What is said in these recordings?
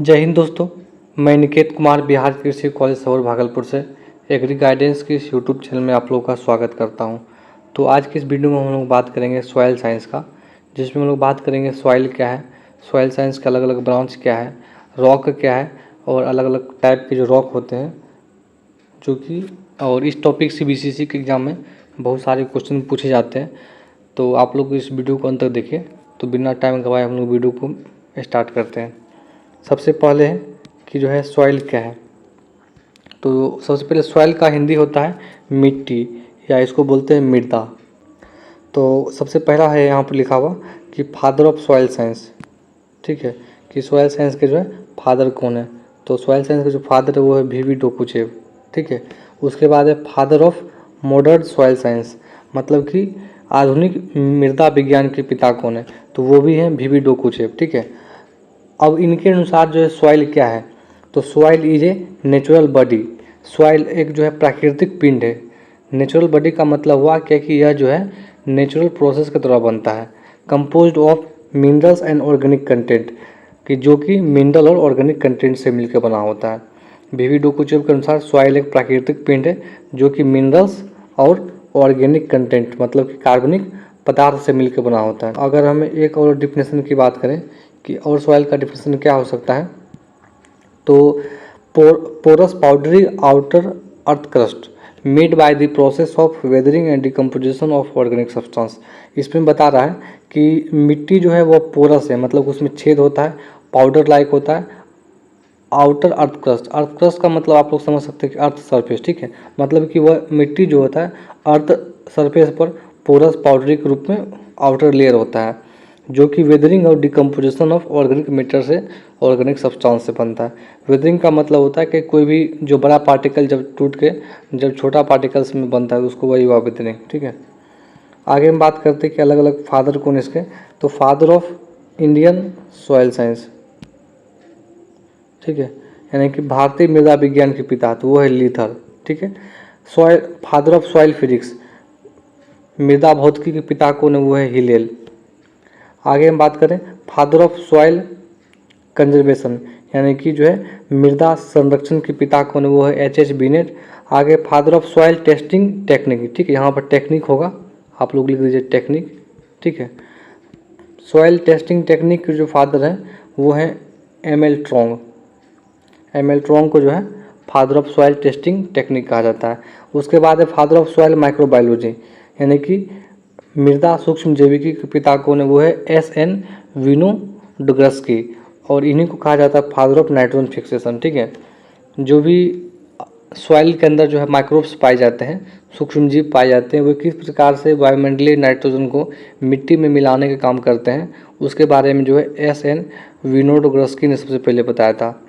जय हिंद दोस्तों। मैं निकेत कुमार बिहार कृषि कॉलेज सौर भागलपुर से एग्री गाइडेंस की इस यूट्यूब चैनल में आप लोगों का स्वागत करता हूं। तो आज की इस वीडियो में हम लोग बात करेंगे सॉइल साइंस का, जिसमें हम लोग बात करेंगे सॉइल क्या है, सॉइल साइंस के अलग अलग ब्रांच क्या है, रॉक क्या है और अलग अलग टाइप के जो रॉक होते हैं जो कि और इस टॉपिक से बीसीसी के एग्ज़ाम में बहुत सारे क्वेश्चन पूछे जाते हैं। तो आप लोग इस वीडियो को अंत तक देखिए। तो बिना टाइम गवाए हम लोग वीडियो को स्टार्ट करते हैं। सबसे पहले है कि जो है सॉइल क्या है। तो सबसे पहले सॉइल का हिंदी होता है मिट्टी, या इसको बोलते हैं मृदा। तो सबसे पहला है यहाँ पर लिखा हुआ कि फादर ऑफ सॉइल साइंस, ठीक है, कि सॉइल साइंस के जो है फादर कौन है। तो सॉइल साइंस के जो फादर है वो है वी डोकुचेव, ठीक है। उसके बाद है father of modern soil science, मतलब कि आधुनिक मृदा विज्ञान के पिता कौन है, तो वो भी हैं वी डोकुचेव, ठीक है। अब इनके अनुसार जो है सॉइल क्या है, तो soil is a natural body. Soil एक जो है प्राकृतिक पिंड है। नेचुरल बॉडी का मतलब हुआ क्या कि यह जो है नेचुरल प्रोसेस के द्वारा बनता है, composed of minerals and organic content, कि जो कि मिनरल और ऑर्गेनिक कंटेंट से मिलकर बना होता है। वी डोकुचेव के अनुसार सॉइल एक प्राकृतिक पिंड है जो कि मिनरल्स और ऑर्गेनिक कंटेंट मतलब कि कार्बनिक पदार्थ से मिलकर बना होता है। अगर हम एक और डिफिनेशन की बात करें कि और सॉइल का डिफिनेशन क्या हो सकता है, तो porous powdery outer earth crust made by the process of weathering and decomposition of organic substance. इसमें बता रहा है कि मिट्टी जो है वो पोरस है, मतलब उसमें छेद होता है, पाउडर लाइक होता है। आउटर अर्थ क्रस्ट का मतलब आप लोग समझ सकते हैं कि अर्थ सरफेस, ठीक है, मतलब कि वह मिट्टी जो होता है अर्थ सरफेस पर पोरस पाउडरी के रूप में आउटर लेयर होता है, जो कि वेदरिंग और डिकम्पोजिशन ऑफ ऑर्गेनिक मैटर से ऑर्गेनिक सब्सटेंस से बनता है। वेदरिंग का मतलब होता है कि कोई भी जो बड़ा पार्टिकल जब टूट के जब छोटा पार्टिकल्स में बनता है उसको वही हुआ वेदरिंग, ठीक है। आगे हम बात करते हैं कि अलग अलग फादर कौन इसके, तो father of Indian soil science, ठीक है, यानी कि भारतीय मृदा विज्ञान के पिता, तो वो है लीथर, ठीक है। Soil father of soil physics, मृदा भौतिकी के पिता कौन है, वो है हिलेल। आगे हम बात करें फादर ऑफ सॉइल कंजर्वेशन, यानी कि जो है मृदा संरक्षण के पिता कौन है, वो है एच बिनेट। आगे father of soil testing technique, ठीक है, यहाँ पर टेक्निक होगा, आप लोग लिख दीजिए टेक्निक, ठीक है। सॉइल टेस्टिंग टेक्निक के जो फादर हैं वो हैं एम.एल. ट्रॉन्ग। एम.एल. ट्रॉन्ग को जो है father of soil testing technique कहा जाता है। उसके बाद है फादर ऑफ सॉइल माइक्रोबायोलॉजी, यानी कि मृदा सूक्ष्म जैविकी के पिता कौन है, वो है S.N. विनोडग्रस्की, और इन्हीं को कहा जाता है फादर ऑफ नाइट्रोजन फिक्सेशन, ठीक है। जो भी सॉइल के अंदर जो है माइक्रोब्स पाए जाते हैं, सूक्ष्म जीव पाए जाते हैं, वो किस प्रकार से वायुमंडलीय नाइट्रोजन को मिट्टी में मिलाने का काम करते हैं, उसके बारे में जो है S.N. विनोडग्रस्की ने सबसे पहले बताया था।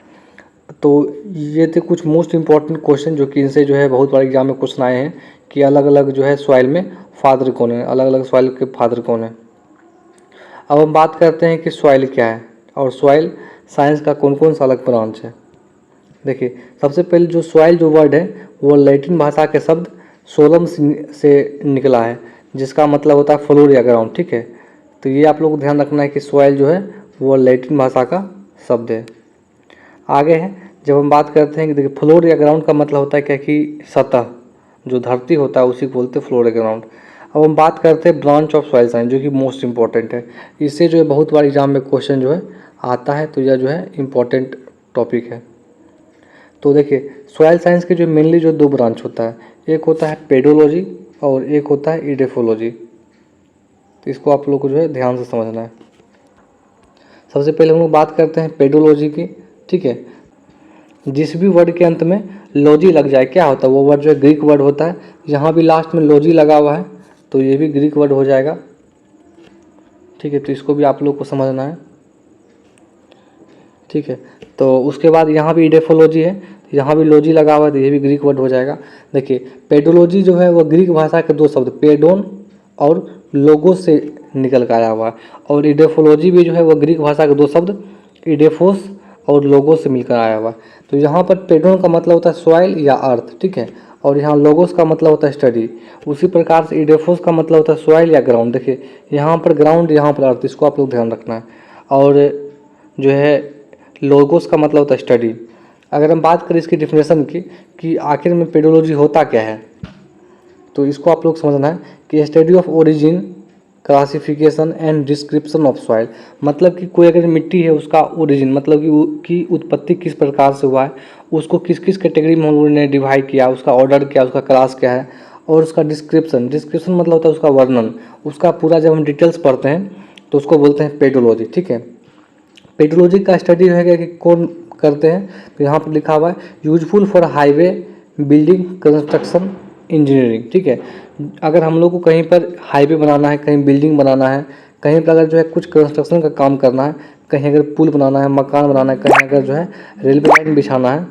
तो ये थे कुछ मोस्ट इंपॉर्टेंट क्वेश्चन जो कि इनसे जो है बहुत बड़े एग्जाम में क्वेश्चन आए हैं कि अलग अलग जो है सॉइल में फादर कौन है, अलग अलग सॉइल के फादर कौन है। अब हम बात करते हैं कि सॉइल क्या है और सॉइल साइंस का कौन कौन सा अलग ब्रांच है। देखिए, सबसे पहले जो सॉइल जो वर्ड है वो लैटिन भाषा के शब्द सोलम से निकला है, जिसका मतलब होता है फ्लोर या ग्राउंड, ठीक है। तो ये आप लोग को ध्यान रखना है कि सॉइल जो है वो लैटिन भाषा का शब्द है। आगे है, जब हम बात करते हैं कि देखिए फ्लोर या ग्राउंड का मतलब होता है क्या कि सतह, जो धरती होता है उसी को बोलते हैं फ्लोर या ग्राउंड। अब हम बात करते हैं ब्रांच ऑफ सॉइल साइंस, जो कि मोस्ट इंपॉर्टेंट है। इससे जो है बहुत बार एग्जाम में क्वेश्चन जो है आता है, तो यह जो है इम्पॉर्टेंट टॉपिक है। तो देखिए सॉइल साइंस के जो मेनली जो दो ब्रांच होता है, एक होता है पेडोलॉजी और एक होता है इडेफोलॉजी। तो इसको आप लोग को जो है ध्यान से समझना है। सबसे पहले हम लोग बात करते हैं पेडोलॉजी की, ठीक है। जिस भी वर्ड के अंत में लॉजी लग जाए क्या होता है, वो वर्ड जो है ग्रीक वर्ड होता है। यहाँ भी लास्ट में लॉजी लगा हुआ है तो ये भी ग्रीक वर्ड हो जाएगा, ठीक है। तो इसको भी आप लोग को समझना है, ठीक है। तो उसके बाद यहाँ भी इडेफोलॉजी है, यहाँ भी लॉजी लगा हुआ है तो ये भी ग्रीक वर्ड हो जाएगा। देखिए पेडोलॉजी जो है वो ग्रीक भाषा के दो शब्द पेडोन और लोगोस से निकल कर आया हुआ है, और इडेफोलॉजी भी जो है वो ग्रीक भाषा के दो शब्द इडेफोस और लोगोस से मिलकर आया हुआ। तो यहाँ पर पेडोन का मतलब होता है सॉइल या अर्थ, ठीक है, और यहाँ लोगोस का मतलब होता है स्टडी। उसी प्रकार से इडेफोस का मतलब होता है सॉइल या ग्राउंड। देखिए यहाँ पर ग्राउंड, यहाँ पर अर्थ, इसको आप लोग ध्यान रखना है। और जो है लोगोस का मतलब होता है स्टडी। अगर हम बात करें इसकी डिफिनेशन की कि आखिर में पेडोलॉजी होता क्या है, तो इसको आप लोग समझना है कि study of origin, classification and description of soil. मतलब कि कोई अगर मिट्टी है उसका ओरिजिन मतलब कि उत्पत्ति किस प्रकार से हुआ है, उसको किस किस कैटेगरी में हम लोगों ने डिवाइड किया, उसका ऑर्डर क्या, उसका क्लास क्या है, और उसका डिस्क्रिप्शन, डिस्क्रिप्शन मतलब होता है उसका वर्णन, उसका पूरा जब हम डिटेल्स पढ़ते हैं तो उसको बोलते हैं पेडोलॉजी। ठीक है, पेडोलॉजी का स्टडी रहेगा कि कौन करते हैं, तो यहाँ पर लिखा हुआ है useful for highway, building, construction, engineering. ठीक है, अगर हम लोग को कहीं पर हाईवे बनाना है, कहीं बिल्डिंग बनाना है, कहीं पर अगर जो है कुछ कंस्ट्रक्शन का काम करना है, कहीं अगर पुल बनाना है, मकान बनाना है, कहीं अगर जो है रेलवे लाइन बिछाना है,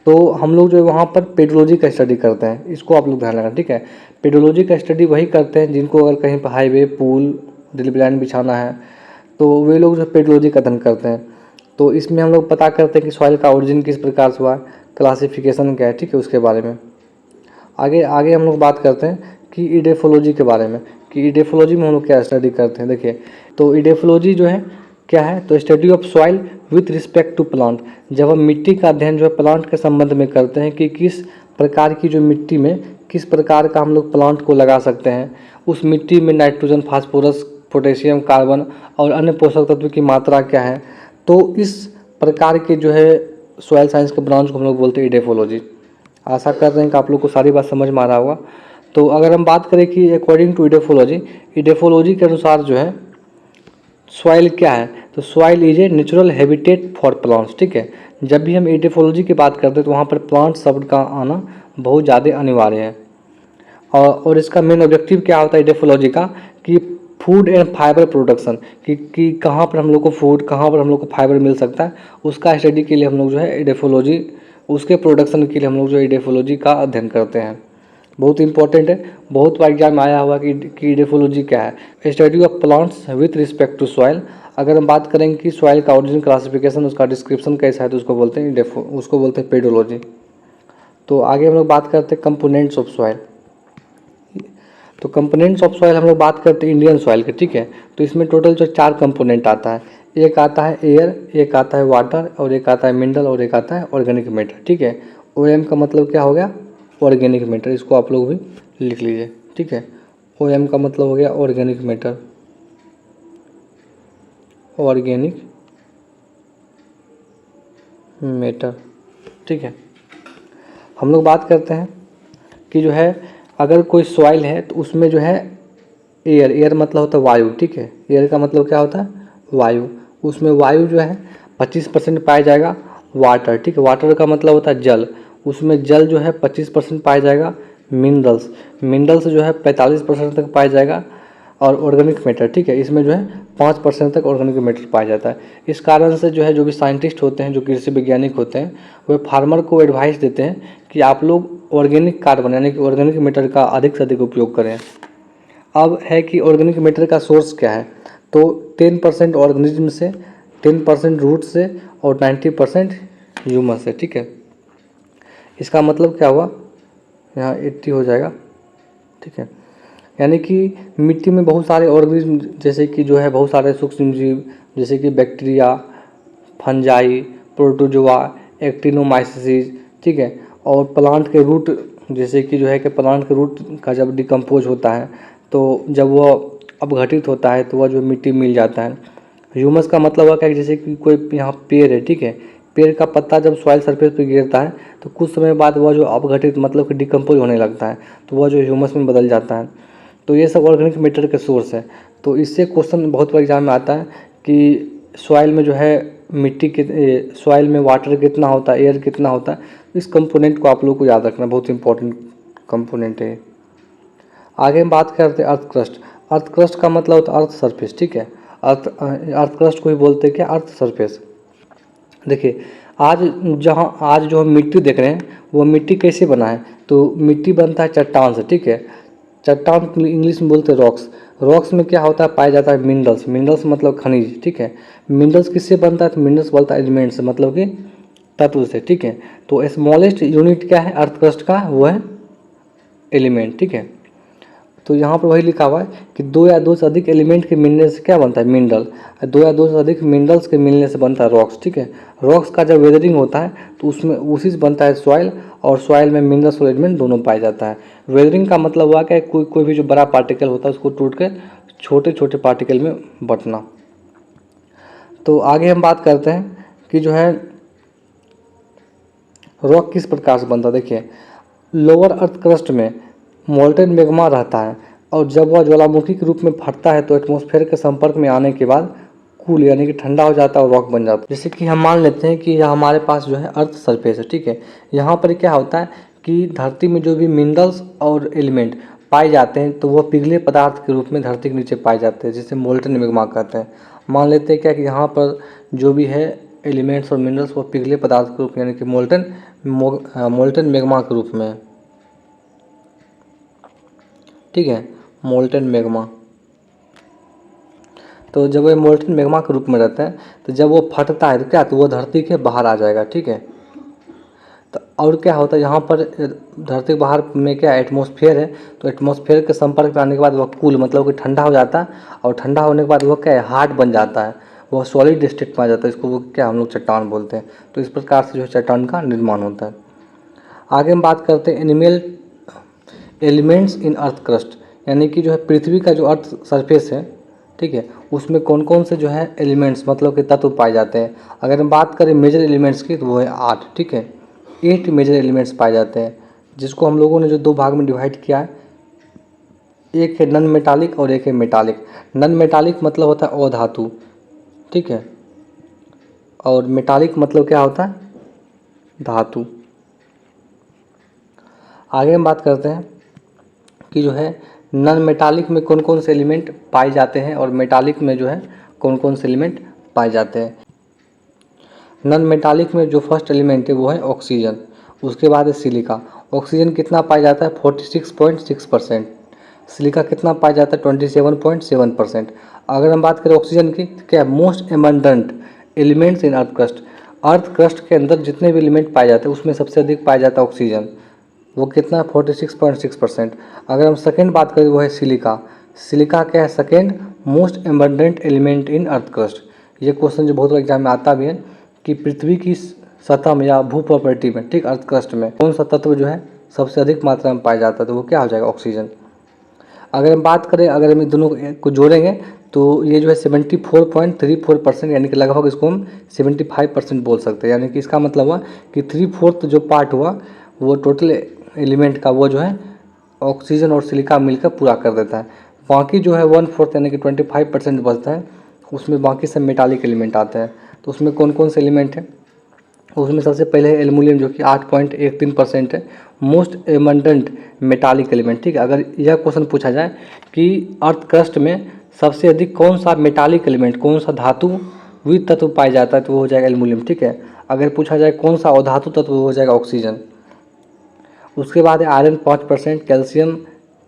तो हम लोग जो है वहाँ पर पेडोलॉजी का स्टडी करते हैं। इसको आप लोग ध्यान रखना। ठीक है, पेडोलॉजी का स्टडी वही करते हैं जिनको अगर कहीं पर हाईवे, पुल, रेलवे लाइन बिछाना है, तो वे लोग जो पेडोलॉजी का अध्ययन करते हैं। तो इसमें हम लोग पता करते हैं कि सॉइल का ओरिजिन किस प्रकार से हुआ है, क्लासिफिकेशन क्या है, ठीक है, उसके बारे में। आगे आगे हम लोग बात करते हैं कि इडेफोलॉजी के बारे में, कि इडेफोलॉजी में हम लोग क्या स्टडी करते हैं। देखिए, तो इडेफोलॉजी जो है क्या है, तो study of soil with respect to plant. जब हम मिट्टी का अध्ययन जो है प्लांट के संबंध में करते हैं कि किस प्रकार की जो मिट्टी में किस प्रकार का हम लोग प्लांट को लगा सकते हैं, उस मिट्टी में नाइट्रोजन, फास्फोरस, पोटेशियम, कार्बन और अन्य पोषक तत्व की मात्रा क्या है। तो इस प्रकार के जो है सॉइल साइंस के ब्रांच को हम लोग बोलते हैं इडेफोलॉजी। आशा कर रहे हैं कि आप लोग को सारी बात समझ में आ रहा होगा। तो अगर हम बात करें कि अकॉर्डिंग टू इडेफोलॉजी, इडेफोलॉजी के अनुसार जो है सॉइल क्या है, तो soil is a natural habitat for plants. ठीक है, जब भी हम इडेफोलॉजी की बात करते हैं तो वहाँ पर प्लांट शब्द का आना बहुत ज़्यादा अनिवार्य है। और इसका मेन ऑब्जेक्टिव क्या होता है इडेफोलॉजी का, कि फूड एंड फाइबर प्रोडक्शन, कि कहाँ पर हम लोग को फूड, कहाँ पर हम लोग को फाइबर मिल सकता है, उसका स्टडी के लिए हम लोग जो है इडेफोलॉजी, उसके प्रोडक्शन के लिए हम लोग जो इडेफोलॉजी का अध्ययन करते हैं। बहुत इंपॉर्टेंट है, बहुत बार एग्जाम में आया हुआ कि इडेफोलॉजी क्या है, study of plants with respect to soil. अगर हम बात करेंगे कि सॉइल का ओरिजिन, क्लासिफिकेशन, उसका डिस्क्रिप्शन कैसा है, तो उसको बोलते हैं पेडोलॉजी। तो आगे हम लोग बात करते हैं कंपोनेंट्स ऑफ सॉइल। तो कंपोनेंट्स ऑफ सॉइल हम लोग बात करते हैं इंडियन सॉइल के। ठीक है, तो इसमें टोटल जो 4 कंपोनेंट आता है, एक आता है एयर, एक आता है वाटर, और एक आता है मिनरल, और एक आता है ऑर्गेनिक मैटर। ठीक है, ओएम का मतलब क्या हो गया, ऑर्गेनिक मैटर, इसको आप लोग भी लिख लीजिए। ठीक है, ओएम का मतलब हो गया ऑर्गेनिक मैटर, ऑर्गेनिक मैटर। ठीक है, हम लोग बात करते हैं कि जो है अगर कोई सॉइल है तो उसमें जो है एयर, एयर मतलब होता है वायु। ठीक है, एयर का मतलब क्या होता है, वायु। उसमें वायु जो है 25% पाया जाएगा। वाटर, ठीक है, वाटर का मतलब होता है जल, उसमें जल जो है 25% पाया जाएगा। मिनरल्स, मिनरल्स जो है 45% तक पाया जाएगा। और ऑर्गेनिक मैटर, ठीक है, इसमें जो है 5% तक ऑर्गेनिक मैटर पाया जाता है। इस कारण से जो है जो भी साइंटिस्ट होते हैं, जो कृषि वैज्ञानिक होते हैं, वे फार्मर को एडवाइस देते हैं कि आप लोग ऑर्गेनिक कार्बन यानी कि ऑर्गेनिक मैटर का अधिक से अधिक उपयोग करें। अब है कि ऑर्गेनिक मैटर का सोर्स क्या है, तो 10% ऑर्गेनिज्म से, 10% रूट से, और 90% ह्यूमस से। ठीक है, इसका मतलब क्या हुआ, यहाँ 80 हो जाएगा। ठीक है, यानी कि मिट्टी में बहुत सारे ऑर्गेनिज्म, जैसे कि जो है बहुत सारे सूक्ष्म जीव, जैसे कि बैक्टीरिया, फंजाई, प्रोटोजोआ, एक्टिनोमाइसिस। ठीक है, और प्लांट के रूट, जैसे कि जो है कि प्लांट के रूट का जब डिकम्पोज होता है तो जब वह अपघटित होता है तो वह जो मिट्टी मिल जाता है। ह्यूमस का मतलब हुआ क्या, जैसे कि कोई यहाँ पेड़ है, ठीक है, पेड़ का पत्ता जब सॉइल सरफेस पर गिरता है तो कुछ समय बाद वह जो अपघटित मतलब कि डिकम्पोज होने लगता है, तो वह जो ह्यूमस में बदल जाता है। तो ये सब ऑर्गेनिक मैटर के सोर्स है। तो इससे क्वेश्चन बहुत बार एग्जाम में आता है कि सॉइल में जो है मिट्टी के, सॉइल में वाटर कितना होता है, एयर कितना होता है। इस कंपोनेंट को आप लोग को याद रखना, बहुत इंपॉर्टेंट कंपोनेंट है। आगे हम बात करते हैं अर्थ क्रस्ट। अर्थ क्रस्ट का मतलब होता है अर्थ सरफेस। ठीक है, अर्थ क्रस्ट को ही बोलते हैं क्या, अर्थ सरफेस। देखिए, आज जो हम मिट्टी देख रहे हैं वो मिट्टी कैसे बना है, तो मिट्टी बनता है चट्टान से। ठीक है, चट्टान इंग्लिश में बोलते हैं रॉक्स। रॉक्स में क्या होता है, पाया जाता है मिनरल्स, मिनरल्स मतलब खनिज। ठीक है, मिनरल्स किससे बनता है, तो मिनरल्स बनता है एलिमेंट से, मतलब कि तत्व से। ठीक है, तो स्मॉलेस्ट यूनिट क्या है अर्थ क्रस्ट का, वो है एलिमेंट। ठीक है, तो यहाँ पर वही लिखा हुआ है कि दो या दो से अधिक एलिमेंट के मिलने से क्या बनता है, मिनरल। दो या दो से अधिक मिनरल्स के मिलने से बनता है रॉक्स, ठीक है। रॉक्स का जब वेदरिंग होता है तो उसमें उसी से बनता है सॉइल, और सॉइल में मिनरल्स और एलिमेंट दोनों पाया जाता है। वेदरिंग का मतलब हुआ कि कोई भी जो बड़ा पार्टिकल होता है उसको टूट के छोटे छोटे पार्टिकल में बंटना। तो आगे हम बात करते हैं कि जो है रॉक किस प्रकार से बनता है। देखिए, लोअर अर्थ क्रस्ट में मोल्टेन मैग्मा रहता है, और जब वह ज्वालामुखी के रूप में फटता है तो एटमॉस्फेयर के संपर्क में आने के बाद कूल यानी कि ठंडा हो जाता है और रॉक बन जाता है। जैसे कि हम मान लेते हैं कि यह हमारे पास जो है अर्थ सरफेस है, ठीक है। यहाँ पर क्या होता है कि धरती में जो भी मिनरल्स और एलिमेंट पाए जाते हैं तो वह पिघले पदार्थ के रूप में धरती के नीचे पाए जाते हैं, जिसे मोल्टेन मैग्मा कहते हैं। मान लेते हैं क्या कि यहाँ पर जो भी है एलिमेंट्स और मिनरल्स वो पिघले पदार्थ के रूप में यानी कि मोल्टेन मैग्मा के रूप में, ठीक है, मोल्टेन मैग्मा। तो जब वो मोल्टेन मैग्मा के रूप में रहता है तो जब वो फटता है तो क्या, तो वो धरती के बाहर आ जाएगा, ठीक है। तो और क्या होता है, यहाँ पर धरती के बाहर में क्या एटमॉस्फेयर है, तो एटमॉस्फेयर के संपर्क में आने के बाद वह कूल मतलब कि ठंडा हो जाता है, और ठंडा होने के बाद वह क्या है, हार्ड बन जाता है, वह सॉलिड स्टेट में आ जाता है। इसको वो क्या हम लोग चट्टान बोलते हैं। तो इस प्रकार से जो है चट्टान का निर्माण होता है। आगे हम बात करते हैं animal elements in earth crust, यानी कि जो है पृथ्वी का जो अर्थ सरफेस है, ठीक है, उसमें कौन कौन से जो है एलिमेंट्स मतलब कि तत्व पाए जाते हैं। अगर हम बात करें मेजर एलिमेंट्स की तो वो है 8, ठीक है, 8 मेजर एलिमेंट्स पाए जाते हैं, जिसको हम लोगों ने जो दो भाग में डिवाइड किया है, एक है नन मेटालिक और एक है मेटालिक। नन मेटालिक मतलब होता है अधातु, ठीक है, और मेटालिक मतलब क्या होता है, धातु। आगे हम बात करते हैं कि जो है नन मेटालिक में कौन कौन से एलिमेंट पाए जाते हैं और मेटालिक में जो है कौन कौन से एलिमेंट पाए जाते हैं। नन मेटालिक में जो फर्स्ट एलिमेंट है वो है ऑक्सीजन, उसके बाद है सिलिका। ऑक्सीजन कितना पाया जाता है, 46.6%। सिलिका कितना पाया जाता है, 27.7%। अगर हम बात करें ऑक्सीजन की तो क्या most abundant elements in earth crust, earth crust के अंदर जितने भी एलिमेंट पाए जाते हैं उसमें सबसे अधिक पाया जाता है ऑक्सीजन, वो कितना है 46.6%। अगर हम सेकेंड बात करें वो है सिलिका। सिलिका क्या है, second most abundant element in earth crust. ये क्वेश्चन जो बहुत बार एग्जाम में आता भी है कि पृथ्वी की सतह में या भू प्रॉपर्टी में, ठीक, अर्थ क्रस्ट में कौन सा तत्व जो है सबसे अधिक मात्रा में पाया जाता है, तो वो क्या हो जाएगा, ऑक्सीजन। अगर हम बात करें, अगर हम इन दोनों को जोड़ेंगे तो ये जो है 74.34%, यानी कि लगभग इसको हम 75% बोल सकते हैं। यानी कि इसका मतलब हुआ कि 3/4 जो पार्ट हुआ वो टोटल एलिमेंट का वो जो है ऑक्सीजन और सिलिका मिलकर पूरा कर देता है। बाकी जो है 1/4 यानी कि 25% बचता है, उसमें बाकी सब मेटालिक एलिमेंट आते हैं। तो उसमें कौन कौन से एलिमेंट हैं, उसमें सबसे पहले है एल्युमिनियम जो कि 8.13% है, मोस्ट एबंडेंट मेटालिक एलिमेंट, ठीक है। अगर यह क्वेश्चन पूछा जाए कि अर्थ क्रस्ट में सबसे अधिक कौन सा मेटालिक एलिमेंट, कौन सा धातु वी तत्व पाया जाता है, तो वो हो जाएगा एल्युमिनियम, ठीक है। अगर पूछा जाए कौन सा अधातु तत्व, वो हो जाएगा ऑक्सीजन। उसके बाद है iron 5%, calcium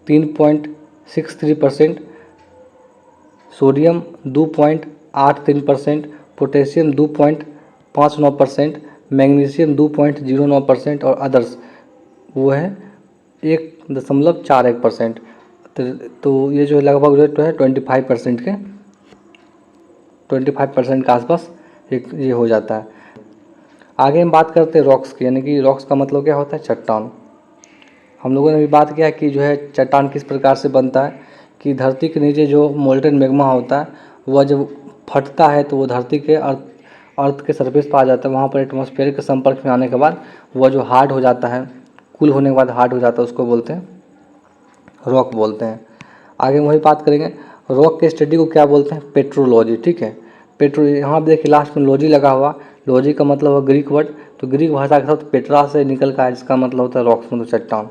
3.63%, sodium 2.83%, potassium 2.59%, magnesium 2.09% और अदर्स वो है 1.41%। तो ये जो लगभग जो है 25% के आसपास ये हो जाता है। आगे हम बात करते हैं रॉक्स की, यानी कि रॉक्स का मतलब क्या होता है, चट्टान। हम लोगों ने भी बात किया कि जो है चट्टान किस प्रकार से बनता है, कि धरती के नीचे जो मोल्टेन मैग्मा होता है वह जब फटता है तो वो धरती के अर्थ के सरफेस पर आ जाता है, वहाँ पर एटमॉस्फेयर के संपर्क में आने के बाद वह जो हार्ड हो जाता है, कूल होने के बाद हार्ड हो जाता है, उसको बोलते हैं रॉक बोलते हैं। आगे वही बात करेंगे, रॉक के स्टडी को क्या बोलते हैं, पेट्रोलॉजी, ठीक है। यहाँ पे देखिए लास्ट में लॉजी लगा हुआ, लॉजी का मतलब है ग्रीक वर्ड, तो ग्रीक भाषा के साथ पेट्रा से निकल का है, जिसका मतलब होता है रॉक्स, मतलब चट्टान।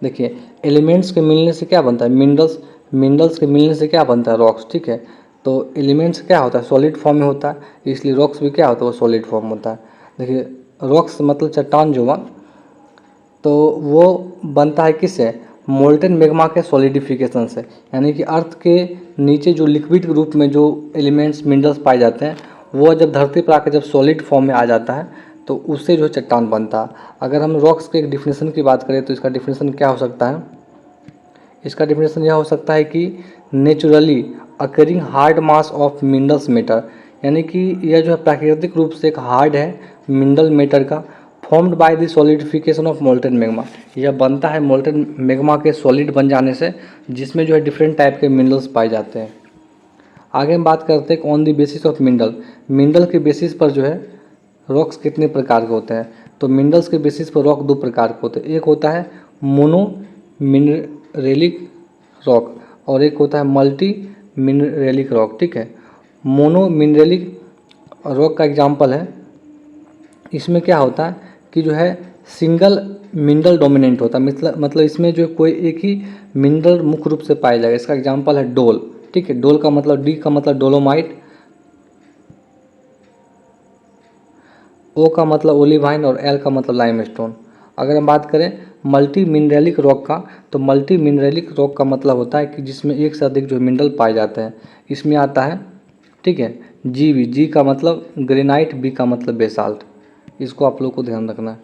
देखिए एलिमेंट्स के मिलने से क्या बनता है, मिनरल्स के मिलने से क्या बनता है, रॉक्स, ठीक है। तो एलिमेंट्स क्या होता है, सॉलिड फॉर्म में होता है, इसलिए रॉक्स भी क्या होता है, वो सॉलिड फॉर्म होता है। देखिए रॉक्स मतलब चट्टान जो हुआ तो वो बनता है किससे, मोल्टेन मैग्मा के सॉलिडिफिकेशन से, यानी कि अर्थ के नीचे जो लिक्विड के रूप में जो एलिमेंट्स मिनरल्स पाए जाते हैं वो जब धरती पर आकर जब सॉलिड फॉर्म में आ जाता है तो उससे जो चट्टान बनता है। अगर हम रॉक्स के एक डिफिनेशन की बात करें तो इसका डिफिनेशन क्या हो सकता है, इसका डेफिनेशन यह हो सकता है कि naturally occurring hard mass of minerals matter, यानी कि यह जो है प्राकृतिक रूप से एक हार्ड है मिनरल मैटर का, formed by the solidification of molten magma. यह बनता है मोल्टेन मैग्मा के सॉलिड बन जाने से, जिसमें जो है डिफरेंट टाइप के मिनरल्स पाए जाते हैं। आगे हम बात करते हैं on the basis of mineral. Mineral के बेसिस पर जो है रॉक्स कितने प्रकार के होते हैं। तो मिनरल्स के बेसिस पर रॉक दो प्रकार के होते हैं, एक होता है मोनो मिनरेलिक रॉक और एक होता है मल्टी मिनरेलिक रॉक। ठीक है, मोनो मिनरेलिक रॉक का एग्जांपल है, इसमें क्या होता है कि जो है सिंगल मिनरल डोमिनेंट होता है, मतलब इसमें जो कोई एक ही मिनरल मुख्य रूप से पाया जाएगा। इसका एग्जांपल है डोल। ठीक है, डोल का मतलब डी का मतलब डोलोमाइट, ओ का मतलब ओलिवाइन और एल का मतलब लाइमस्टोन। अगर हम बात करें मल्टी मिनरेलिक रॉक का, तो मल्टी मिनरेलिक रॉक का मतलब होता है कि जिसमें एक से अधिक जो मिनरल पाए जाते हैं। इसमें आता है, ठीक है, जी का मतलब ग्रेनाइट, बी का मतलब बेसाल्ट। इसको आप लोग को ध्यान रखना है।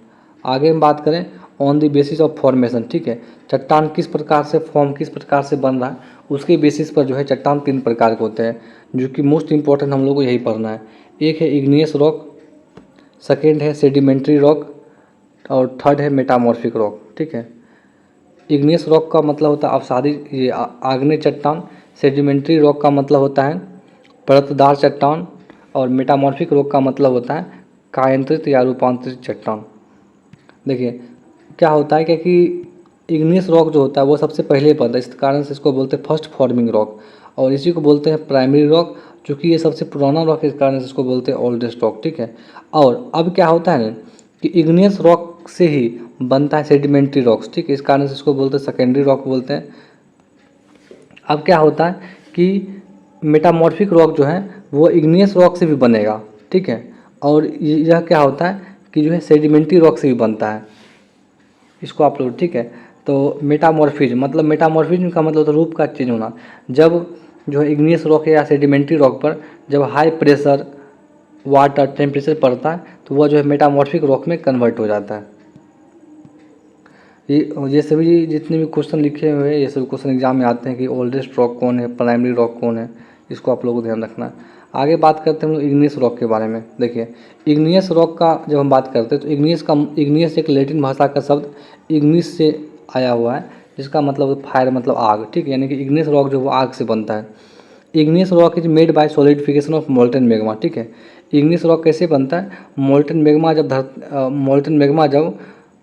आगे हम बात करें on the basis of formation. ठीक है, चट्टान किस प्रकार से फॉर्म, किस प्रकार से बन रहा है, उसके बेसिस पर जो है चट्टान 3 प्रकार के होते हैं, जो कि मोस्ट इंपॉर्टेंट हम लोग को यही पढ़ना है। एक है इग्नियस रॉक, सेकेंड है सेडिमेंट्री रॉक और थर्ड है मेटामॉर्फिक रॉक। ठीक है, इग्नियस रॉक का मतलब होता है अवसादी, ये आग्नेय चट्टान। सेडिमेंट्री रॉक का मतलब होता है परतदार चट्टान और मेटामॉर्फिक रॉक का मतलब होता है कायांतरित या रूपांतरित चट्टान। देखिए क्या होता है, क्योंकि इग्नियस रॉक जो होता है वो सबसे पहले बनता है, इस कारण से इसको बोलते हैं फर्स्ट फॉर्मिंग रॉक, और इसी को बोलते हैं प्राइमरी रॉक, चूँकि ये सबसे पुराना रॉक है इस कारण से इसको बोलते हैं ओल्डेस्ट रॉक। ठीक है, और अब क्या होता है ना कि इग्नियस रॉक से ही बनता है सेडिमेंट्री रॉक्स। ठीक है, इस कारण से इसको बोलते हैं सेकेंडरी रॉक बोलते हैं। अब क्या होता है कि मेटामॉर्फिक रॉक जो है वो इग्नियस रॉक से भी बनेगा। ठीक है, और यह क्या होता है कि जो है सेडिमेंट्री रॉक से भी बनता है, इसको आप लोग, ठीक है। तो मेटामॉर्फिज्म मतलब, मेटामॉर्फिज्म का मतलब तो रूप का चेंज होना। जब जो है इग्नियस रॉक या सेडिमेंट्री रॉक पर जब हाई प्रेशर वाटर टेम्परेचर पड़ता है तो वह जो है मेटामॉर्फिक रॉक में कन्वर्ट हो जाता है। ये सभी जितने भी क्वेश्चन लिखे हुए हैं, ये सभी क्वेश्चन एग्जाम में आते हैं कि ओल्डेस्ट रॉक कौन है, प्राइमरी रॉक कौन है, इसको आप लोगों को ध्यान रखना है। आगे बात करते हैं हम लोग इग्नियस रॉक के बारे में। देखिए इग्नियस रॉक का जब हम बात करते हैं तो इग्नियस एक लैटिन भाषा का शब्द इग्निस से आया हुआ है, जिसका मतलब फायर मतलब आग। ठीक है, यानी कि इग्नियस रॉक जो वो आग से बनता है। Igneous rock is made by solidification of molten magma. ठीक है, इग्नियस रॉक कैसे बनता है, मोल्टेन मैग्मा जब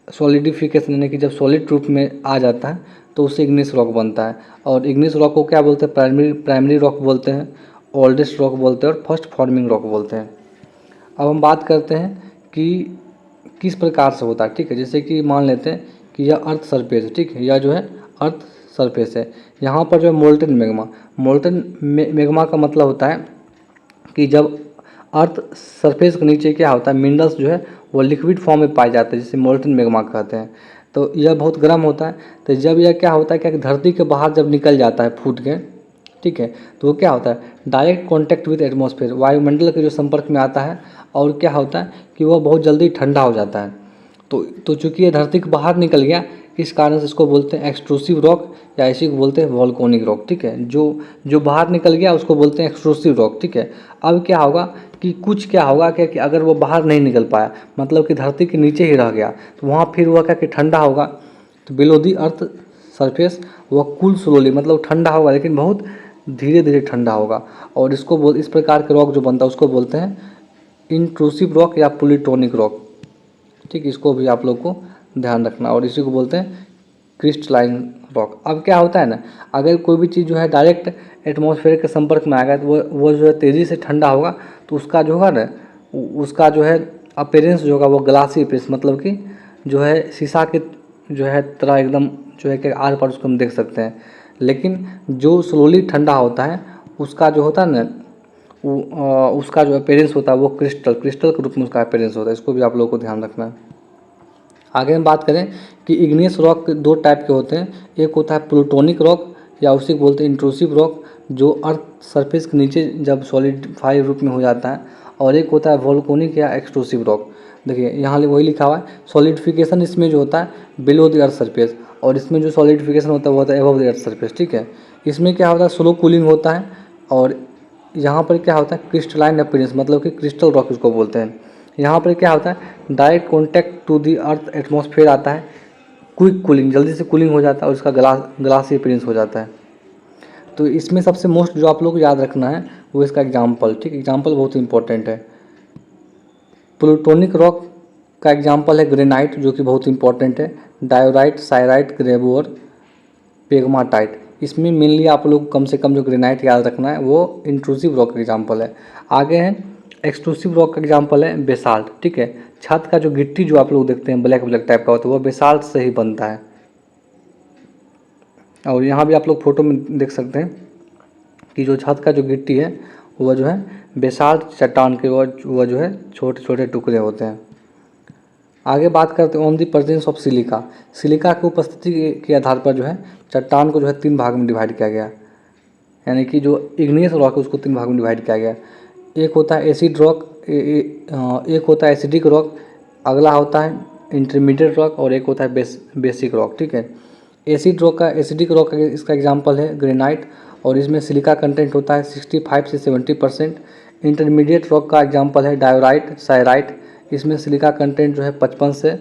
सॉलिडिफिकेशन यानी कि जब सॉलिड रूप में आ जाता है तो उससे इग्नियस रॉक बनता है। और इग्नियस रॉक को क्या बोलते हैं, प्राइमरी रॉक बोलते हैं, ओल्डेस्ट रॉक बोलते हैं और फर्स्ट फॉर्मिंग रॉक बोलते हैं। अब हम बात करते हैं कि किस प्रकार से होता है। ठीक है, जैसे कि मान लेते हैं कि यह अर्थ सरफेस है। ठीक है, यह जो है अर्थ सरफेस है, यहाँ पर जो है मोल्टेन मैग्मा का मतलब होता है कि जब अर्थ सरफेस के नीचे क्या होता है, मिनरल्स जो है वो लिक्विड फॉर्म में पाए जाते हैं, जिसे मोल्टेन मैग्मा कहते हैं। तो यह बहुत गर्म होता है, तो जब यह क्या होता है क्या कि धरती के बाहर जब निकल जाता है फूट के, ठीक है, तो वो क्या होता है डायरेक्ट कॉन्टैक्ट विद एटमॉस्फेयर, वायुमंडल के जो संपर्क में आता है, और क्या होता है कि वह बहुत जल्दी ठंडा हो जाता है। तो चूँकि ये धरती के बाहर निकल गया, इस कारण से इसको बोलते हैं एक्सट्रूसिव रॉक या इसी को बोलते हैं वॉल्कोनिक रॉक। ठीक है, जो बाहर निकल गया उसको बोलते हैं एक्सट्रूसिव रॉक। ठीक है, अब क्या होगा कि अगर वो बाहर नहीं निकल पाया, मतलब कि धरती के नीचे ही रह गया, तो वहाँ फिर वह क्या कि ठंडा होगा, तो बिलो दी अर्थ सरफेस वह कूल स्लोली, मतलब ठंडा होगा लेकिन बहुत धीरे धीरे ठंडा होगा। और इस प्रकार के रॉक जो बनता है उसको बोलते हैं इंट्रूसिव रॉक या प्लूटोनिक रॉक। ठीक, इसको भी आप लोग को ध्यान रखना, और इसी को बोलते हैं क्रिस्टलाइन रॉक। अब क्या होता है ना, अगर कोई भी चीज़ जो है डायरेक्ट एटमॉस्फेयर के संपर्क में आएगा तो वो जो है तेज़ी से ठंडा होगा, तो उसका जो है ना, उसका जो है अपीयरेंस जो होगा वो ग्लासी अपीयरेंस, मतलब कि जो है शीशा के जो है तरह एकदम जो है कि आर पार उसको हम देख सकते हैं। लेकिन जो स्लोली ठंडा होता है उसका जो होता है ना, उसका जो अपीयरेंस होता है वो क्रिस्टल के रूप में उसका अपीयरेंस होता है। इसको भी आप लोगों को ध्यान रखना है। आगे हम बात करें कि इग्नियस रॉक दो टाइप के होते हैं, एक होता है प्लूटोनिक रॉक या उसी को बोलते हैं इंट्रूसिव रॉक, जो अर्थ सरफेस के नीचे जब सॉलिडिफाई रूप में हो जाता है, और एक होता है वोल्कोनिक या एक्सट्रूसिव रॉक। देखिए यहाँ वही लिखा हुआ है, सॉलिडिफिकेशन इसमें जो होता है बिलो द अर्थ सरफेस, और इसमें जो सॉलिडिफिकेशन होता है वो होता है एबव द अर्थ सरफेस, ठीक है। इसमें क्या होता है, स्लो कूलिंग होता है। और यहाँ पर क्या होता है, क्रिस्टलाइन अपीयरेंस, मतलब कि क्रिस्टल रॉक इसको बोलते हैं। यहाँ पर क्या होता है, direct contact to the earth atmosphere आता है, क्विक कूलिंग, जल्दी से कूलिंग हो जाता है और इसका ग्लासी अपीयरेंस हो जाता है। तो इसमें सबसे मोस्ट जो आप लोग को याद रखना है वो इसका एग्जाम्पल, ठीक, एग्जाम्पल बहुत इंपॉर्टेंट है। प्लूटोनिक रॉक का एग्जाम्पल है ग्रेनाइट, जो कि बहुत इंपॉर्टेंट है। डायोराइट, साइराइट, ग्रेवो और पेगमाटाइट। इसमें मेनली आप लोग कम से कम जो ग्रेनाइट याद रखना है वो इंट्रूसिव रॉक का एग्जाम्पल है। आगे है एक्सट्रूसिव रॉक का एग्जाम्पल है बेसाल्ट, ठीक है। छत का जो गिट्टी जो आप लोग देखते हैं ब्लैक ब्लैक टाइप का होता है वो बेसाल्ट से ही बनता है। और यहाँ भी आप लोग फोटो में देख सकते हैं कि जो छत का जो गिट्टी है वह जो है बेसाल्ट चट्टान के वह जो है छोटे छोटे टुकड़े होते हैं। आगे बात करते हैं on the presence of silica. Silica की उपस्थिति के आधार पर जो है चट्टान को जो है 3 भाग में डिवाइड किया गया, यानी कि जो इग्नियस रॉक है उसको 3 भाग में डिवाइड किया गया। एक होता है एसिड रॉक, एक होता है एसिडिक रॉक, अगला होता है इंटरमीडिएट रॉक और एक होता है बेसिक रॉक, ठीक है। एसिडिक रॉक का इसका एग्जांपल है ग्रेनाइट और इसमें सिलिका कंटेंट होता है 65 से 70%। इंटरमीडिएट रॉक का एग्जांपल है डायोराइट, साइराइट, इसमें सिलिका कंटेंट जो है 55 से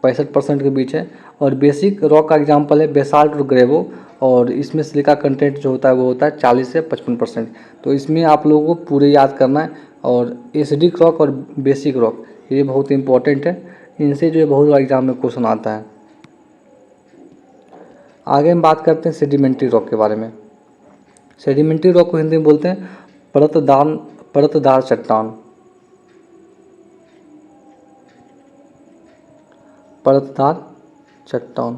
65% के बीच है। और बेसिक रॉक का एग्जांपल है बेसाल्ट और ग्रेवो और इसमें सिलिका कंटेंट जो होता है वो होता है 40 से 55%। तो इसमें आप लोगों को पूरे याद करना है। और एसिडिक रॉक और बेसिक रॉक ये बहुत इंपॉर्टेंट है, इनसे जो है बहुत बार एग्जाम में क्वेश्चन आता है। आगे हम बात करते हैं सेडिमेंट्री रॉक के बारे में। सेडिमेंट्री रॉक को हिंदी में बोलते हैं परतदार चट्टान, परतदार चट्टान।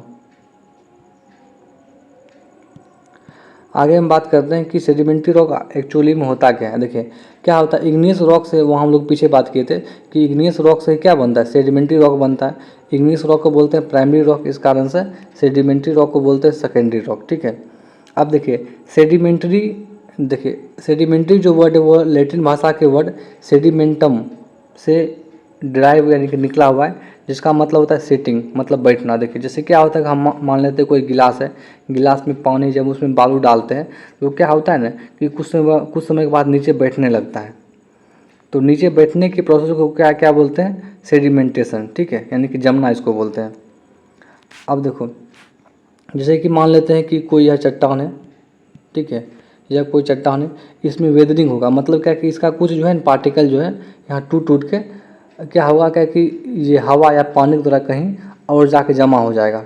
आगे हम बात करते हैं कि सेडिमेंट्री रॉक एक्चुअली में होता क्या है। देखिए क्या होता है, इग्नियस रॉक से, वो हम लोग पीछे बात किए थे कि इग्नियस रॉक से क्या बनता है, सेडिमेंट्री रॉक बनता है। इग्नियस रॉक को बोलते हैं प्राइमरी रॉक, इस कारण से सेडिमेंट्री रॉक को बोलते हैं सेकेंडरी रॉक, ठीक है। अब देखिए सेडिमेंट्री जो वर्ड है वो लैटिन भाषा के वर्ड सेडिमेंटम से ड्राइव यानी कि निकला हुआ है, जिसका मतलब होता है सिटिंग, मतलब बैठना। देखिए जैसे क्या होता है कि हम मान लेते हैं कोई गिलास है, गिलास में पानी, जब उसमें बालू डालते हैं तो क्या होता है ना कि कुछ समय के बाद नीचे बैठने लगता है। तो नीचे बैठने की प्रोसेस को क्या क्या बोलते हैं, सेडिमेंटेशन, ठीक है, यानी कि जमना इसको बोलते हैं। अब देखो जैसे कि मान लेते हैं कि कोई यह चट्टान है, ठीक है, यह कोई चट्टान है, इसमें वेदरिंग होगा, मतलब क्या कि इसका कुछ जो है पार्टिकल जो है यहाँ टूट के क्या होगा, क्या कि ये हवा या पानी की तरह कहीं और जाके जमा हो जाएगा,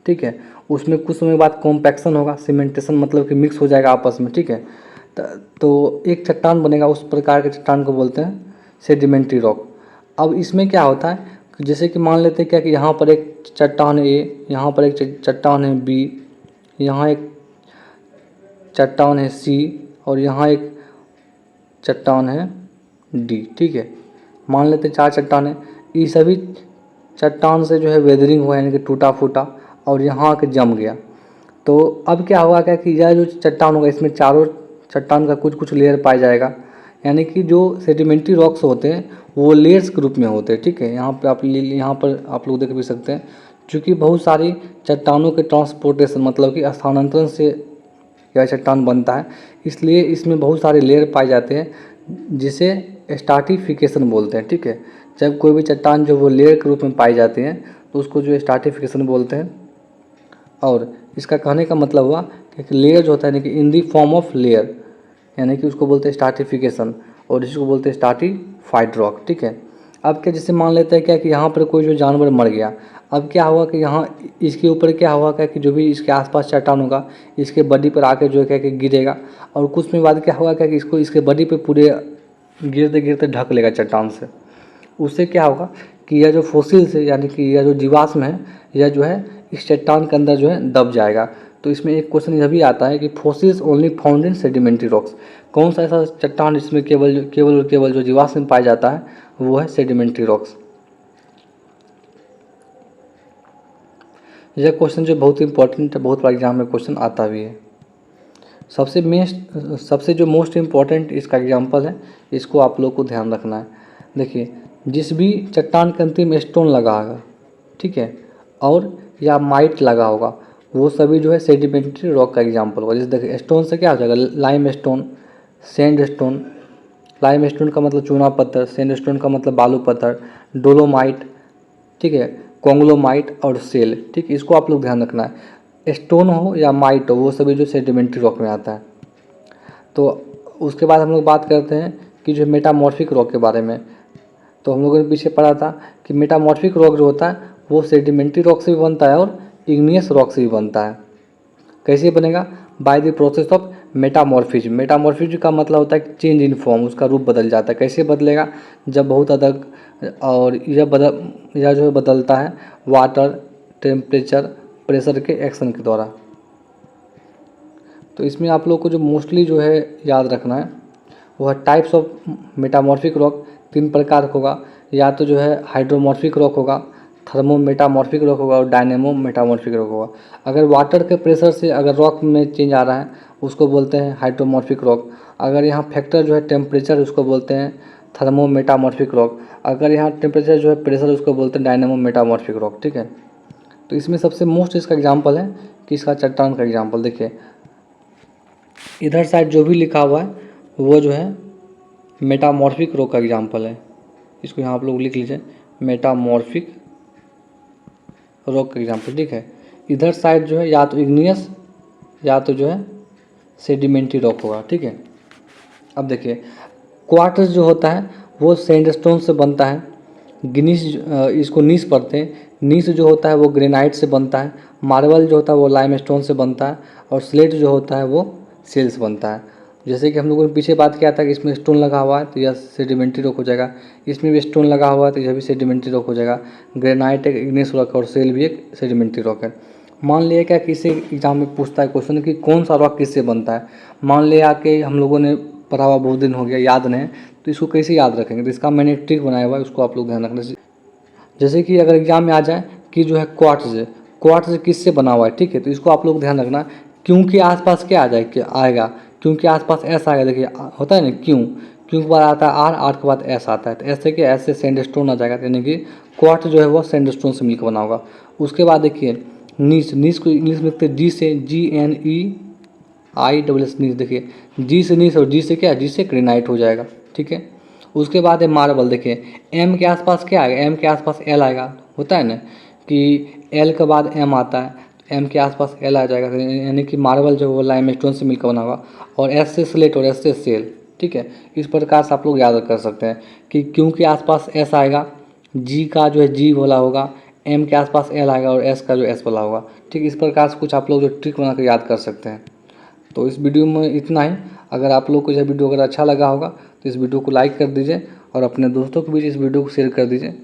ठीक है। उसमें कुछ समय बाद कॉम्पैक्शन होगा, सीमेंटेशन मतलब कि मिक्स हो जाएगा आपस में, ठीक है। तो एक चट्टान बनेगा, उस प्रकार के चट्टान को बोलते हैं सेडिमेंट्री रॉक। अब इसमें क्या होता है, जैसे कि मान लेते हैं क्या कि यहाँ पर एक चट्टान है ए, यहाँ पर एक चट्टान है बी, यहाँ एक चट्टान है सी और यहाँ एक चट्टान है डी, ठीक है। मान लेते हैं 4 चट्टान है, ये सभी चट्टान से जो है वेदरिंग हुआ यानी कि टूटा फूटा और यहाँ आके जम गया। तो अब क्या होगा, क्या कि यह जो चट्टान होगा इसमें चारों चट्टान का कुछ कुछ लेयर पाया जाएगा, यानी कि जो सेडिमेंट्री रॉक्स होते हैं वो लेयर्स के रूप में होते हैं, ठीक है। यहाँ पर आप लोग देख भी सकते हैं, चूँकि बहुत सारी चट्टानों के ट्रांसपोर्टेशन मतलब कि स्थानांतरण से यह चट्टान बनता है, इसलिए इसमें बहुत सारे लेयर पाए जाते हैं जिसे स्ट्राटिफिकेशन बोलते हैं, ठीक है। जब कोई भी चट्टान जो वो लेयर के रूप में पाई जाती हैं तो उसको जो स्ट्राटिफिकेशन बोलते हैं। और इसका कहने का मतलब हुआ कि लेयर जो होता है यानी कि इन दी फॉर्म ऑफ लेयर, यानी कि उसको बोलते हैं स्ट्राटिफिकेशन और इसको बोलते हैं स्ट्राटिफाइड रॉक, ठीक है। अब क्या, जैसे मान लेते हैं क्या कि यहाँ पर कोई जो जानवर मर गया, अब क्या हुआ कि यहाँ इसके ऊपर क्या हुआ, क्या कि जो भी इसके आसपास चट्टान होगा इसके बॉडी पर आके जो है क्या कि गिरेगा और कुछ समय बाद क्या होगा, क्या कि इसको इसके बॉडी पे पूरे गिरते गिरते ढक लेगा चट्टान से। उससे क्या होगा कि यह जो फोसिल्स है यानी कि यह जो जीवाश्म है यह जो है इस चट्टान के अंदर जो है दब जाएगा। तो इसमें एक क्वेश्चन यह भी आता है कि fossils only found in sedimentary rocks, कौन सा ऐसा चट्टान जिसमें केवल जो जीवाश्म पाया जाता है वो है सेडिमेंट्री रॉक्स। यह क्वेश्चन जो बहुत इंपॉर्टेंट है, बहुत बार एग्जाम में क्वेश्चन आता भी है। सबसे जो मोस्ट इम्पॉर्टेंट इसका एग्जाम्पल है, इसको आप लोग को ध्यान रखना है। देखिए जिस भी चट्टान के अंतिम स्टोन लगा होगा, ठीक है, और या माइट लगा होगा, वो सभी जो है सेडिमेंट्री रॉक का एग्जाम्पल होगा। जैसे देखिए स्टोन से क्या हो जाएगा, lime stone, sand stone. Lime stone का मतलब चूना पत्थर, सैंड स्टोन का मतलब बालू पत्थर, डोलोमाइट, ठीक है, कॉन्ग्लोमाइट और सेल, ठीक, इसको आप लोग ध्यान रखना है। स्टोन हो या माइट हो, वो सभी जो सेडिमेंट्री रॉक में आता है। तो उसके बाद हम लोग बात करते हैं कि जो मेटामॉर्फिक रॉक के बारे में। तो हम लोगों ने पीछे पढ़ा था कि मेटामॉर्फिक रॉक जो होता है वो सेडिमेंट्री रॉक से भी बनता है और इग्नियस रॉक से भी बनता है। कैसे बनेगा, bye the process of metamorphism. Metamorphism का मतलब होता है चेंज इन फॉर्म, उसका रूप बदल जाता है। कैसे बदलेगा, जब बहुत अधिक, और यह जो है बदलता है वाटर, टेम्परेचर, प्रेशर के एक्शन के द्वारा। तो इसमें आप लोग को जो मोस्टली जो है याद रखना है वो है टाइप्स ऑफ मेटामॉर्फिक रॉक। 3 प्रकार होगा, या तो जो है हाइड्रोमॉर्फिक रॉक होगा, थर्मो मेटामॉर्फिक रॉक होगा और डायनेमो मेटामॉर्फिक रॉक होगा। अगर वाटर के प्रेशर से अगर रॉक में चेंज आ रहा है उसको बोलते हैं हाइड्रोमॉर्फिक रॉक। अगर यहाँ फैक्टर जो है टेम्परेचर, उसको बोलते हैं थर्मो मेटामॉर्फिक रॉक। अगर यहाँ टेम्परेचर जो है प्रेशर, उसको बोलते हैं डायनेमो मेटामॉर्फिक रॉक, ठीक है। तो इसमें सबसे मोस्ट इसका एग्जाम्पल है कि इसका चट्टान का एग्जाम्पल देखिए, इधर साइड जो भी लिखा हुआ है वो जो है मेटामॉर्फिक रॉक का एग्जाम्पल है। इसको यहाँ आप लोग लिख लीजिए, मेटामॉर्फिक रॉक का एग्जाम्पल, ठीक है। इधर साइड जो है या तो इग्नियस या तो जो है सेडिमेंट्री रॉक होगा, ठीक है। अब देखिए क्वार्ट्ज जो होता है वो सैंडस्टोन से बनता है। गिनीस, इसको नीस पढ़ते हैं। नीस जो होता है वो ग्रेनाइट से बनता है। मार्बल जो होता है वो लाइमस्टोन से बनता है। और स्लेट जो होता है वो सेल से बनता है। जैसे कि हम लोगों ने पीछे बात किया था कि इसमें स्टोन लगा हुआ है तो यह सेडिमेंट्री रॉक हो जाएगा। इसमें भी स्टोन लगा हुआ है तो यह भी सेडिमेंट्री रॉक हो जाएगा। ग्रेनाइट एक इग्नेस रॉक और सेल भी एक सेडिमेंट्री रॉक है। मान लिया क्या किसी एग्जाम में पूछता है क्वेश्चन कि कौन सा रॉक किससे बनता है। मान लिया कि हम लोगों ने पढ़ा हुआ बहुत दिन हो गया, याद नहीं, तो इसको कैसे याद रखेंगे। तो इसका मैंने ट्रिक बनाया हुआ है, उसको आप लोग ध्यान रखना। जैसे कि अगर एग्जाम में आ जाए कि जो है क्वार्ट्ज किससे बना हुआ है, ठीक है, तो इसको आप लोग ध्यान रखना। क्योंकि आसपास क्या आ जाए, क्या आएगा, क्योंकि आसपास एस आएगा। देखिए होता है ना क्यों के बाद आता है आर के बाद एस आता है, तो ऐसे कि ऐसे सैंडस्टोन आ जाएगा, यानी कि क्वार्ट्ज जो है वो सैंडस्टोन से मिलकर बना होगा। उसके बाद देखिए नीस को इंग्लिश में लिखते हैं जी से, GNEISS नीस। देखिए जी से नीस और जी से क्या, जी से ग्रेनाइट हो जाएगा, ठीक है। उसके बाद है मार्बल। देखिए एम के आसपास क्या आएगा, एम के आसपास एल आएगा। होता है ना कि एल के बाद एम आता है, एम के आसपास एल आ जाएगा, यानी कि मार्बल जो वो लाइमस्टोन से मिलकर बना होगा। और एस से स्लेट और एस से सेल, ठीक है। इस प्रकार से आप लोग याद कर सकते हैं कि क्यों के आसपास एस आएगा, जी का जो है जी वाला होगा, एम के आसपास एल आएगा और एस का जो एस वाला होगा, ठीक। इस प्रकार से कुछ आप लोग जो ट्रिक बना कर याद कर सकते हैं। तो इस वीडियो में इतना ही। अगर आप लोग को यह वीडियो अगर अच्छा लगा होगा तो इस वीडियो को लाइक कर दीजिए और अपने दोस्तों को भी इस वीडियो को शेयर कर दीजिए।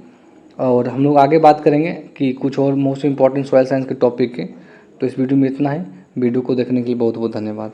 और हम लोग आगे बात करेंगे कि कुछ और मोस्ट इंपॉर्टेंट सॉइल साइंस के टॉपिक के। तो इस वीडियो में इतना ही। वीडियो को देखने के लिए बहुत बहुत धन्यवाद।